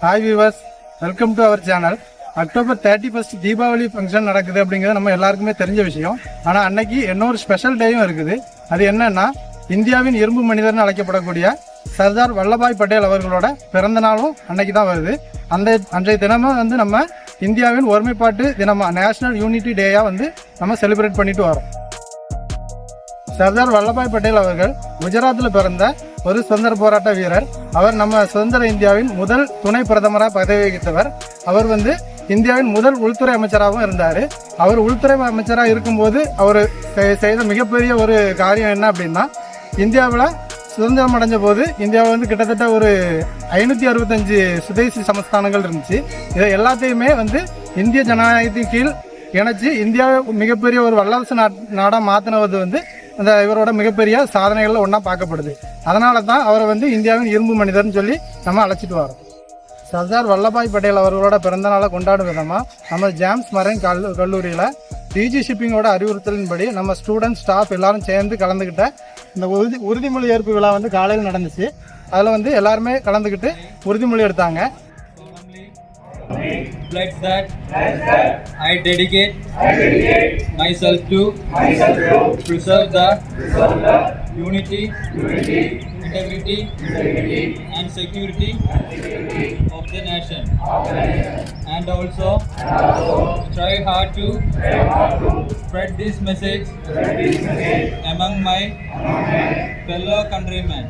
Hi viewers, welcome to our channel. October 31st Deepavali function நடக்குது அப்படிங்கிறது நம்ம எல்லாருக்குமே தெரிஞ்ச விஷயம். ஆனா அன்னைக்கு இன்னொரு ஸ்பெஷல் டேயும் இருக்குது. அது என்னன்னா இந்தியாவின் இரும்பு மனிதர்னு அழைக்கப்படக்கூடிய சர்தார் வல்லபாய் பட்டேல் அவர்களோட பிறந்த நாளும் அன்னைக்கு தான் வருது. அன்றைய தினமும் வந்து நம்ம இந்தியாவின் ஒருமைப்பாட்டு தினமா நேஷனல் யூனிட்டி டேயா வந்து நம்ம செலிப்ரேட் பண்ணிட்டு வரோம். சர்தார் வல்லபாய் பட்டேல் அவர்கள் குஜராத்தில் பிறந்த ஒரு சுதந்திர போராட்ட வீரர். அவர் நம்ம சுதந்திர இந்தியாவின் முதல் துணை பிரதமராக பதவி வகித்தவர். அவர் வந்து இந்தியாவின் முதல் உள்துறை அமைச்சராகவும் இருந்தார். அவர் உள்துறை அமைச்சராக இருக்கும்போது அவர் செய்த மிகப்பெரிய ஒரு காரியம் என்ன அப்படின்னா, இந்தியாவில் சுதந்திரம் அடைஞ்ச போது இந்தியாவில் வந்து கிட்டத்தட்ட ஒரு 565 சுதேசி சமஸ்தானங்கள் இருந்துச்சு. இதை எல்லாத்தையுமே வந்து இந்திய ஜனநாயகத்தின் கீழ் இணைச்சு இந்தியாவை மிகப்பெரிய ஒரு வல்லரசு நாடாக மாற்றினது வந்து அந்த இவரோட மிகப்பெரிய சாதனைகள்ல ஒன்றா பார்க்கப்படுது. அதனால தான் அவரை வந்து இந்தியாவின் இரும்பு மனிதர்னு சொல்லி நம்ம அழைச்சிட்டு வரோம். சர்தார் வல்லபாய் பட்டேல் அவர்களோட பிறந்த நாளை கொண்டாடும் விதமாக நம்ம ஜாம்ஸ் மரைன் கல்லூரியில் பிஜி ஷிப்பிங்கோட அறிவுறுத்தலின்படி நம்ம ஸ்டூடெண்ட் ஸ்டாஃப் எல்லாரும் சேர்ந்து கலந்துக்கிட்ட இந்த உறுதிமொழி ஏற்பு விழா வந்து காலையில் நடந்துச்சு. அதில் வந்து எல்லாருமே கலந்துக்கிட்டு உறுதிமொழி எடுத்தாங்க. Pledge that I dedicate myself to preserve the unity, integrity and security of the nation, and also try hard to spread this message among my fellow countrymen.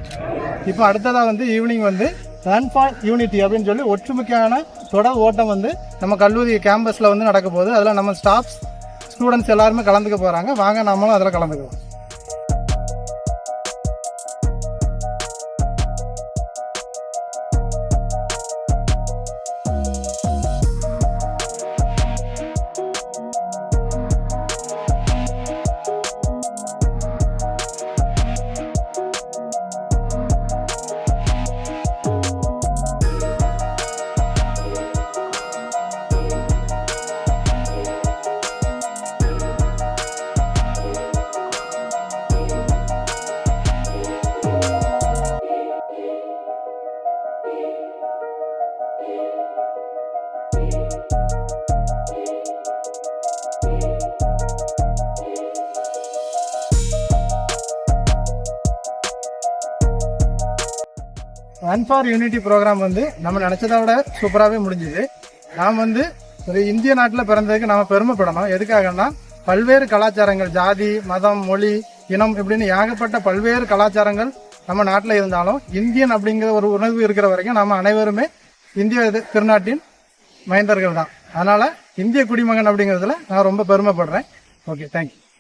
இப்போ அடுத்ததாக வந்து ஈவினிங் வந்து ரன் ஃபார் யூனிட்டி அப்படின்னு சொல்லி ஒற்றுமைக்கான தொடர் ஓட்டம் வந்து நம்ம கல்லூரி கேம்பஸில் வந்து நடக்க போகுது. அதில் நம்ம ஸ்டாஃப்ஸ் ஸ்டூடெண்ட்ஸ் எல்லாருமே கலந்துக்க போகிறாங்க. வாங்க நம்மளும் அதில் கலந்துக்கலாம். ரன் ஃபார் யூனிட்டி ப்ரோக்ராம் வந்து நம்ம நினச்சதை விட சூப்பராகவே முடிஞ்சுது. நாம் வந்து ஒரு இந்திய நாட்டில் பிறந்ததுக்கு நம்ம பெருமைப்படணும். எதுக்காகனா பல்வேறு கலாச்சாரங்கள், ஜாதி, மதம், மொழி, இனம் இப்படின்னு ஏகப்பட்ட பல்வேறு கலாச்சாரங்கள் நம்ம நாட்டில் இருந்தாலும் இந்தியன் அப்படிங்கிற ஒரு உணர்வு இருக்கிற வரைக்கும் நம்ம அனைவருமே இந்திய திருநாட்டின் மைந்தர்கள் தான். அதனால் இந்திய குடிமகன் அப்படிங்கிறதுல நான் ரொம்ப பெருமைப்படுறேன். Okay, thank you.